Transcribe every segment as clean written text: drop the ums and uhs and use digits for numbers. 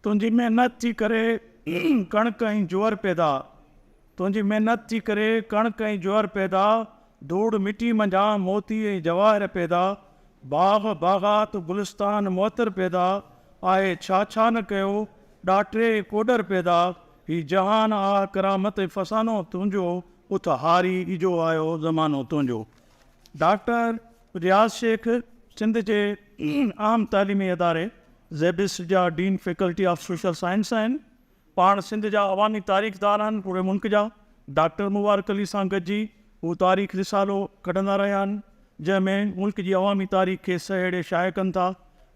तुंहिंजी महिनत थी करे कणक ऐं जुअर पैदा, तुंहिंजी महिनत थी करे कणक ऐं जुअर पैदा, धूड़ मिटी मंझां मोती ऐं जवाहर पैदा, बाग़ बाग़ात गुलिस्तान मुअतर पैदा, आहे छा छा न कयो ॾाटे कोडर पैदा, ही जहान आ करामत फसानो तुंहिंजो, उथ हारी इजो आयो ज़मानो तुंहिंजो। डॉक्टर रियाज़ शेख सिंध जे आम तालीमी अदारे ज़ेबिस जा dean faculty of social science आहिनि। पाण सिंध जा अवामी तारीख़दार आहिनि पूरे मुल्क जा। डॉक्टर मुबारक अली सां गॾिजी हू तारीख़ रिसालो कढंदा रहिया आहिनि, जंहिंमें मुल्क जी अवामी तारीख़ खे सहेड़े शाया कनि था।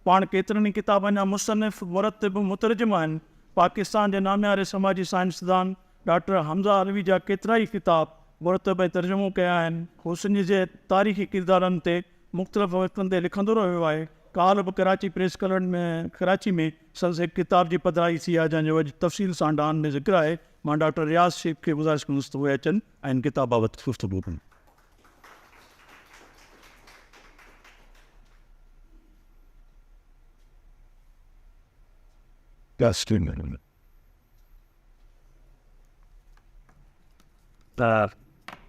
पाण केतिरनि ई किताबनि जा मुसनिफ़ मुरतब मुतरजम आहिनि। पाकिस्तान जे नामियारे समाजी साइंसदान डॉक्टर हमज़ा अलवी जा केतिरा ई किताब मुरतब ऐं तर्जुमो कया आहिनि। हू सिंध जे तारीख़ी किरदारनि ते मुख़्तलिफ़ वक़्तनि ते लिखंदो रहियो आहे। काल्ह बि कराची प्रेस क्लब में कराची में संदसि हिकु किताब जी पधिराई थी आहे, जंहिंजो अॼु तफ़सील सां डान में ज़िक्र आहे। मां डॉक्टर रियाज़ शेख खे गुज़ारिश कंदुसि त उहे अचनि ऐं हिन किताब बाबति गुफ़्तगू कनि।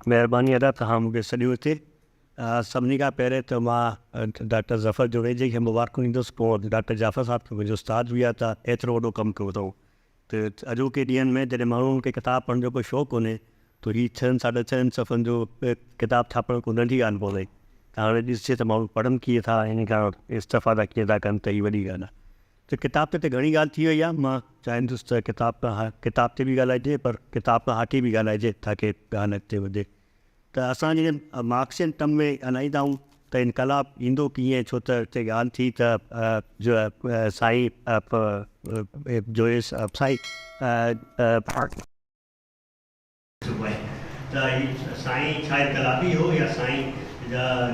महिरबानी अदा तव्हां मूंखे सॾियो हिते। सभिनी खां पहिरें त मां डॉक्टर ज़फ़र जुवेदी खे मुबारकूं ॾींदुसि। पोइ डॉक्टर जाफ़र साहब खे मुंहिंजो उस्ताद बि आहे त एतिरो वॾो कमु कयो अथऊं। त अॼोके ॾींहंनि में जॾहिं माण्हुनि खे किताब पढ़ण जो कोई शौक़ु कोन्हे त हीअ 6-6.5 सफ़नि जो किताब छापणु को नंढी ॻाल्हि कोन्हे। त हाणे ॾिसजे त माण्हू पढ़नि कीअं था, हिन खां इस्तफ़ादा कीअं था कनि, त हीअ वॾी ॻाल्हि आहे। त किताब ते घणी ॻाल्हि थी वई आहे। मां चाहींदुसि त किताब ते बि ॻाल्हाइजे, पर किताब खां हटी बि ॻाल्हाइजे ताकी ॻाल्हि अॻिते वधे। त असां जीअं मार्क्सियन टर्म में ॻाल्हाईंदा आहियूं त इनकलाब ईंदो कीअं, छो त हिते ॻाल्हि थी त साईं जोइस साईं त साईं छा इनकलाबी हो या साईं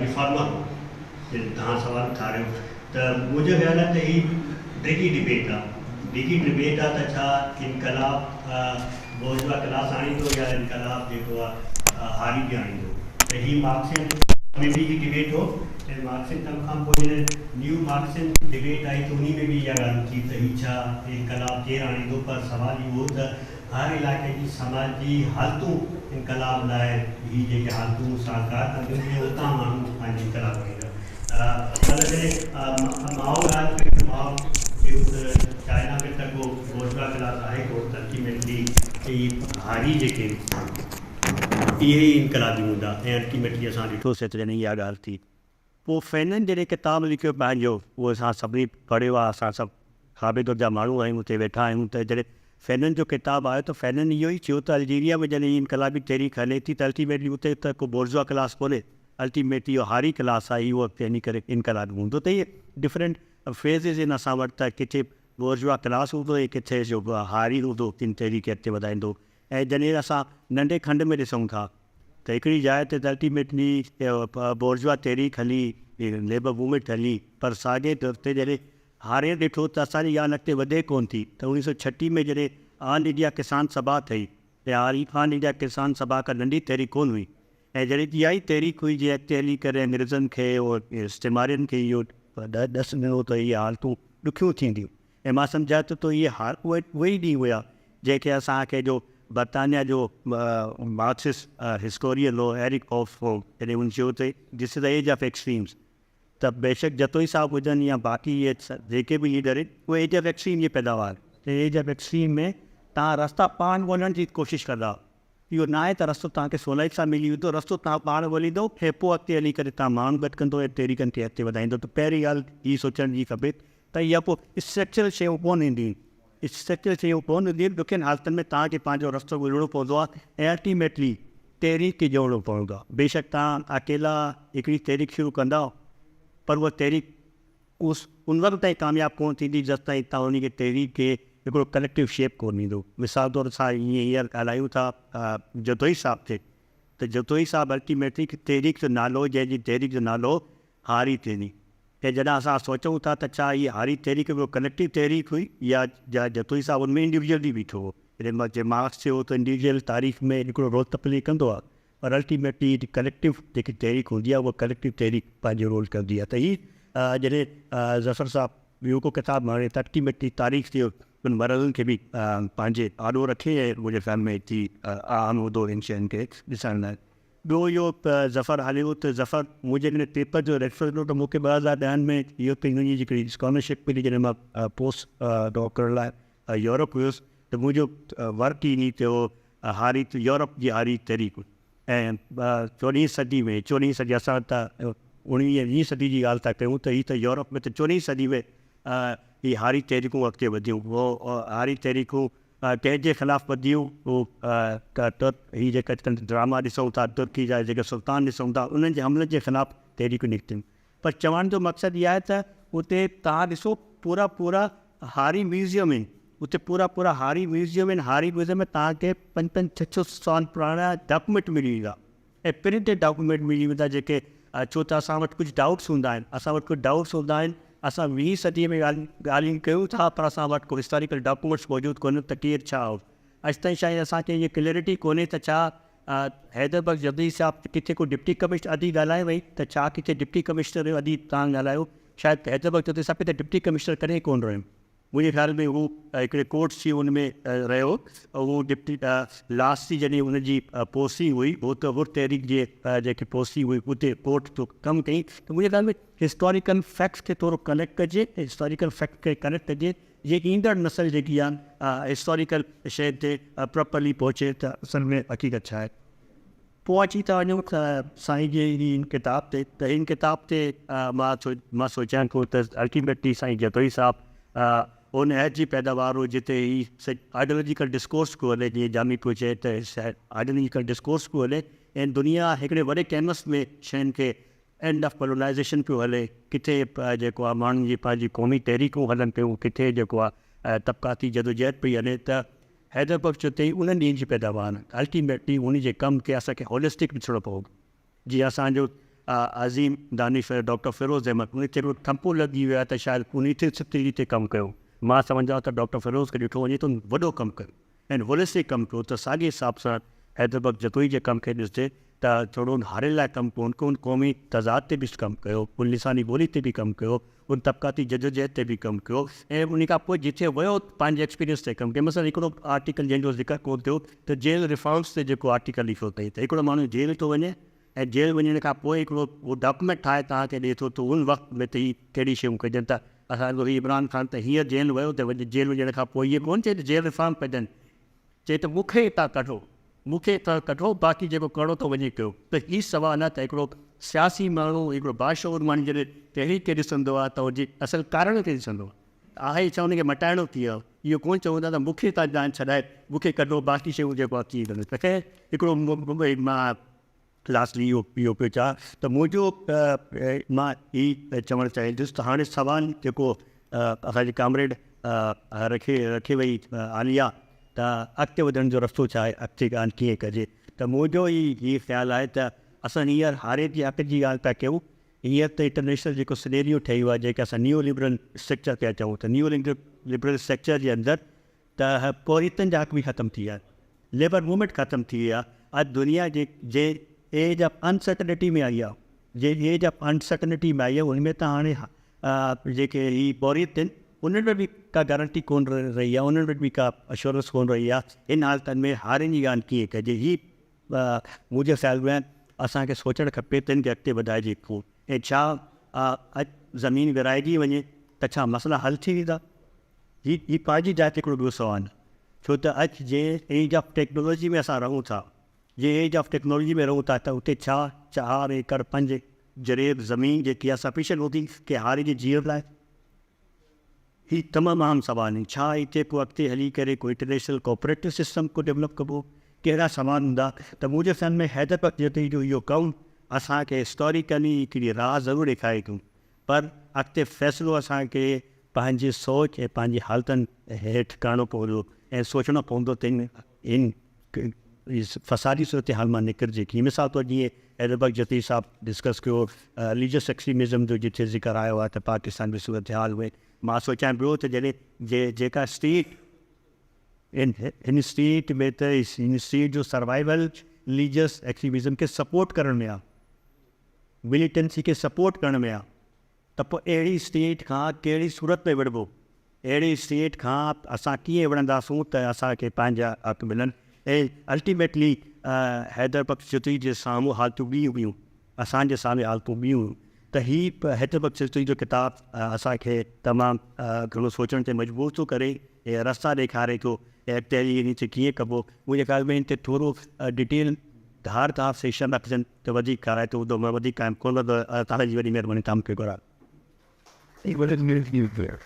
रिफॉर्मर हो, तव्हां सुवाल ठाहियो। त मुंहिंजो ख़्याल आहे त हीअ डिगी डिबेट आहे। डिगी डिबेट आहे त छा इनकलाब बोर्जुआ क्लास आणींदो या इनकलाब जेको आहे हारी बि आणींदो। त हीअ मार्क्सियन में बि हीअ डिबेट हो ऐं मार्क्सियन टर्म खां पोइ जॾहिं न्यू मार्क्सियन डिबेट आई त उन में बि इहा ॻाल्हि थी त हीअ छा इनकलाब केरु आणींदो। पर सुवाल इहो त हर इलाइक़े जी समाजी हालतूं इनकलाब लाइ हीअ जेके हालतूं साकार कंदियूं उतां माण्हू पंहिंजी इनकलाब आणींदा। माहौल चाइना में त को बोर्जुआ क्लास आहे को अल्टीमेटली हारी जेके इहे ई इनकलाबी हूंदा ऐं अल्टीमेटली असां ॾिठोसीं त जॾहिं इहा ॻाल्हि थी। पोइ फैनन जॾहिं किताब लिखियो पंहिंजो, उहो असां सभिनी पढ़ियो आहे। असां सभु क़ाबिल जा माण्हू आहियूं, हुते वेठा आहियूं। त जॾहिं फैनन जो किताबु आयो त फैनन इहो ई चयो त अल्जीरिया में जॾहिं इनकलाबी तहरीक हले थी त अल्टीमेटली उते त को बोर्जुआ क्लास कोन्हे, अल्टीमेटली इहो हारी क्लास आहे, इहो अॻिते वञी करे इनकलाबी हूंदो। त इहे डिफरेंट फेज़िस आहिनि असां वटि। त किथे बोर्जुआ क्लास हूंदो ऐं किथे जो हारी हूंदो, इन तहरीक अॻिते वधाईंदो। ऐं जॾहिं असां नंढे खंड में ॾिसूं था त हिकिड़ी जाइ ते अल्टीमेटली बोर्जुआ तहरीक हली, लेबर मूवमेंट हली, पर साॻे तौर ते जॾहिं हारे ॾिठो त असांजी ॻाल्हि अॻिते वधे कोन्ह थी। त 1936 में जॾहिं ऑल इंडिया किसान सभा ठही त ऑल इंडिया किसान सभा खां नंढी तहरीक कोन हुई। ऐं जॾहिं इहा ई तहरीक हुई जीअं अॻिते हली करे अंग्रेज़नि खे इस्तेमारियुनि खे इहो ॾस ॾिनो त इहे हालतूं ॾुखियूं थींदियूं। ऐं मां सम्झां थो त इहे उहे ई ॾींहं हुया जंहिंखे असांखे जो बरतानिया जो मार्क्सिस्ट हिस्टोरियन हो एरिक हॉफ हो, जॾहिं हुन चयो त this is the age of extremes. त बेशक जतोई साहब हुजनि या बाक़ी इहे जेके बि लीडर आहिनि, उहे एज ऑफ एक्सट्रीम जी पैदावार। एज ऑफ एक्सट्रीम में तव्हां रस्ता पाण ॻोल्हण जी कोशिशि कंदा। इहो न आहे त रस्तो तव्हांखे सवलाई सां मिली वेंदो, रस्तो तव्हां पाण ॻोल्हींदो ऐं पोइ अॻिते हली करे तव्हां माण्हू गॾु कंदो ऐं तहरीकनि खे अॻिते वधाईंदो। त पहिरीं ॻाल्हि हीअ सोचण जी खपे त इहा पोइ स्ट्रक्चरल शयूं कोन ईंदियूं आहिनि। स्ट्रक्चरल शयूं कोन ईंदियूं आहिनि, ॾुखियनि हालतुनि में तव्हांखे पंहिंजो रस्तो ॻोल्हणो पवंदो आहे ऐं अल्टीमेटली तहरीक खे जोड़णो पवंदो आहे। बेशक तव्हां अकेला हिकिड़ी तहरीक शुरू कंदा, पर उहा तहरीक उन वक़्तु ताईं कामयाबु कोन थींदी जेसि ताईं तव्हां उन खे तहरीक खे हिकिड़ो कलेक्टिव शेप कोन ईंदो। मिसाल तौरु असां हींअर ॻाल्हायूं था जतोई साहब ते, त जतोई साहब अल्टीमेटली तहरीक जो नालो, जंहिंजी तहरीक जो नालो हारी तहरीक। ऐं जॾहिं असां सोचूं था त छा हीअ हारी तहरीक हिकिड़ो कलेक्टिव तहरीक हुई या जतोई साहब उनमें इंडिविजुअली बीठो हो। जॾहिं मार्क्स चयो त इंडिविजुअल तारीख़ में हिकिड़ो रोल त प्ले कंदो आहे, पर अल्टीमेटली कलेक्टिव जेकी तहरीक हूंदी आहे उहा कलेक्टिव तहरीक पंहिंजो रोल कंदी आहे। त हीअ जॾहिं ज़फ़र साहब ॿियो को किताबु हाणे त अल्टीमेटली तारीख़ जो उन मरज़नि खे बि पंहिंजे आॾो रखे ऐं मुंहिंजे फ़ैम में थी आम हूंदो इन शयुनि खे ॾिसण लाइ। ॿियो इहो ज़फ़र हलियो त ज़फ़र मुंहिंजे हिन पेपर जो रेफरेंस ॾिनो त मूंखे 2010 में इहो त हिनजी जेकड़ी स्कॉलरशिप मिली जॾहिं मां पोस्ट डॉक करण लाइ यूरोप वियुसि त मुंहिंजो वर्क ई ईअं थियो हारी यूरोप जी हारी तहरीक ऐं 14वीं सदी में 14वीं सदी असां त 19वीं सदी जी ॻाल्हि था कयूं त हीअ त यूरोप में त 14वीं सदी में ही हारी तहरीकूं अॻिते वधियूं। उहो हारी तहरीकूं कंहिंजे ख़िलाफ़ु वधियूं उहो हीअ जेका ड्रामा ॾिसूं था तुर्की जा जेके सुल्तान ॾिसूं था उन्हनि जे हमले जे ख़िलाफ़ु तहरीकूं निकितियूं। पर चवण जो मक़सदु इहा आहे त उते तव्हां ॾिसो पूरा हारी म्यूज़ियम आहिनि, उते पूरा हारी म्यूज़ियम आहिनि। हारी म्यूज़ियम में तव्हांखे 5-6 साल पुराणा डॉक्यूमेंट मिली वेंदा ऐं प्रिंटेड डॉक्यूमेंट मिली वेंदा जेके छो त असां वटि कुझु डाउट्स हूंदा आहिनि, असां वटि कुझु डाउट्स हूंदा आहिनि। असां 20वीं सदी में ॻाल्हियूं कयूं था पर असां वटि को हिस्टोरिकल डॉक्यूमेंट्स मौजूदु कोन्हे त केरु छा हो। अॼु ताईं शायदि असांखे इहा क्लैरिटी कोन्हे त छा हैदर बख्श जदी साहब किथे को डिप्टी कमिश्नर अदी ॻाल्हाए वई त छा किथे डिप्टी कमिश्नर जो अदी तव्हां ॻाल्हायो, शायदि हैदर बख्श जदी साहब किथे डिप्टी कमिश्नर कॾहिं कोन रहियो। मुंहिंजे ख़्याल में हू हिकिड़े कोर्ट्स जी हुन में रहियो, उहो डिप्टी लास्ट जी जॾहिं हुनजी पोस्टिंग हुई उहो त हुर तहरीक जे जेकी पोस्टिंग हुई उते कोर्ट तो कमु कई। त मुंहिंजे ख़्याल में हिस्टोरिकल फैक्ट्स खे थोरो कलेक्ट कजे, हिस्टोरिकल फैक्ट खे कलेक्ट कजे जीअं ईंदड़ नसल जेकी आहे हिस्टोरिकल शइ ते प्रॉपरली पहुचे त असल में हक़ीक़त छा आहे। पोइ अची था वञूं साईं जी हिन किताब ते, त हिन किताब ते मां सोचियां थो त अल्टीमेटली साईं जतोई साहब उन ऐज जी पैदावार हो जिते ही आइडियोलॉजिकल डिस्कोर्स को हले, जीअं जामी पियो चए त आइडियोलॉजिकल डिस्कोर्स को हले ऐं दुनिया हिकिड़े वॾे कैनवस में शयुनि खे एंड ऑफ कॉलोनाइज़ेशन पियो हले, किथे जेको आहे माण्हुनि जी पंहिंजी क़ौमी तहरीकूं हलनि पियूं, किथे जेको आहे तबक़ाती जदोजहद पई हले। त हैदर बख्श चते ई उन्हनि ॾींहंनि जी पैदावार अल्टीमेटली उन जे कम खे असांखे होलिस्टिक ॾिसणो पवंदो। जीअं असांजो अज़ीम दानिश डॉक्टर फिरोज़ अहमद उनखे बि थंपो लॻी वियो आहे त शायदि 1970 ते कमु कयो। मां सम्झां त डॉक्टर फिरोज़ खे ॾिठो वञे त वॾो कमु कयो ऐं होलिस्टिक कमु कयो। त साॻे हिसाब सां हैदर बख्श जतोई जे कम खे ॾिसजे त थोरो हारे लाइ कमु कोन कोन क़ौमी तज़ाद ते बि कमु कयो, उन लिसानी ॿोली ते बि कमु कयो, उन तबक़ाती जदोजहद ते बि कमु कयो ऐं उन खां पोइ जिथे वियो पंहिंजे एक्सपीरियंस ते कमु कयो। मसइलो हिकिड़ो आर्टिकल जंहिंजो ज़िक्र कोन थियो त जेल रिफॉर्म्स ते जेको आर्टिकल लिखियो अथई त हिकिड़ो माण्हू जेल थो वञे ऐं जेल वञण खां पोइ हिकिड़ो उहो डॉक्यूमेंट ठाहे तव्हांखे ॾिए थो त उन वक़्त में त हीअ कहिड़ी शयूं कजनि त असांजो इमरान ख़ान त हीअं जेल वियो त वञी जेल वञण खां पोइ इहे कोन चए त जेल रिफॉर्म कजनि, चए त मूंखे हितां कढो, मूंखे हितां कढो, बाक़ी जेको करिणो थो वञे कयो। त हीअ सवाल आहे त हिकिड़ो सियासी माण्हू हिकिड़ो बाशऊर माण्हू जॾहिं तहरीक खे ॾिसंदो आहे त हुनजी असल कारण खे ॾिसंदो आहे छा हुनखे मटाइणो थी वियो, इहो कोन चवंदा त मूंखे हितां जान छॾाए मूंखे कढो बाक़ी शयूं जेको आहे थी वेंदो। त ख़ैर हिकिड़ो मां लास्टली इहो पियो चाहियां त मुंहिंजो मां हीअ चवणु चाहींदुसि त हाणे सवाल जेको असांजी कामरेड रखे वई आलिया त अॻिते वधण जो रस्तो छा आहे, अॻिते ॻाल्हि कीअं कजे। त मुंहिंजो हीअ ख़्यालु आहे त असां हींअर हारे जी हक़ जी ॻाल्हि था कयूं, हींअर त इंटरनेशनल जेको सिनेरियो ठही वियो आहे जेके असां नियो लिबरल स्ट्रक्चर पिया चऊं त नियो लिबरल स्ट्रक्चर जे अंदरि त पौरियतनि जा हक़ बि ख़तमु थी विया, लेबर मूवमेंट ख़तमु थी वई आहे। अॼु दुनिया जे एज ऑफ अनसर्टनिटी में आई आहे, जे एज ऑफ अनसर्टनिटी में आई आहे, उनमें त हाणे जेके ही पौरियत आहिनि उन्हनि में बि का गारंटी कोन रही आहे, उन्हनि में बि का अश्योरेंस कोन रही आहे। इन हालतुनि में हारनि जी ॻाल्हि कीअं कजे, हीअ मुंहिंजे ख़्याल में असांखे सोचणु खपे त हिन खे अॻिते वधाइजे पोइ ऐं छा अॼु ज़मीन विराइजी वञे त छा मसइला हल थी वेंदा। हीअ पंहिंजी जाइ ते हिकिड़ो ॿियो सुवालु आहे, छो त अॼु जे एज ऑफ टेक्नोलॉजी में असां रहूं था, जे एज ऑफ टेक्नोलॉजी में रहूं था त उते छा 4 एकड़ 5 जरेब ज़मीन जेकी आहे सफिशिएंट हूंदी की हारे जे जीअण लाइ। हीअ तमामु अहम सुवाल आहिनि। छा हिते को अॻिते हली करे कोई इंटरनेशनल कोऑपरेटिव सिस्टम को डेवलप कबो, कहिड़ा सवाल हूंदा। त मुंहिंजे फ़ैन में हैदर बख्श जतोई जो इहो कमु असांखे हिस्टोरिकली हिकिड़ी राह ज़रूरु ॾेखारे थो, पर अॻिते फ़ैसिलो असांखे पंहिंजी सोच ऐं पंहिंजी हालतुनि हेठि करणो पवंदो ऐं सोचणो पवंदो त इन फसादी सूरत हाल मां निकिरिजे। की मिसाल तौरु जीअं हैदर बख्श जतोई साहब डिस्कस कयो रिलीजियस एक्सट्रीमिज़म जो जिथे ज़िक्र आयो आहे त पाकिस्तान में सूरत हाल हुए, मां सोचां पियो त जॾहिं जेका स्टेट हिन स्टेट में त हिन स्टेट जो सर्वाइवल रिलीजियस एक्सट्रीमिज़म खे सपोर्ट करण में आहे, मिलिटेंसी खे सपोर्ट करण में आहे, त पोइ अहिड़ी स्टेट खां कहिड़ी सूरत में विढ़बो अहिड़ी स्टेट खां असां कीअं विढ़ंदासूं त असांखे पंहिंजा हक़ मिलनि। ऐं अल्टीमेटली हैदर बख्श चिश्ती जे साम्हूं हालतूं ॿी हुयूं, असांजे साम्हूं हालतूं ॿी हुयूं। त हीअ हैदर बख्श चिश्ती जो किताबु असांखे तमामु घणो सोचण ते मजबूर थो करे ऐं रस्ता ॾेखारे थो ऐं अॻिते हली हिन ते कीअं कबो। मुंहिंजे ख़्याल में हिन ते थोरो डिटेल धार सेशन रखजनि त वधीक कराए थो त मां वधीक काइमु कोन, त तव्हांजी वॾी महिरबानी तव्हां मूंखे घुरायो।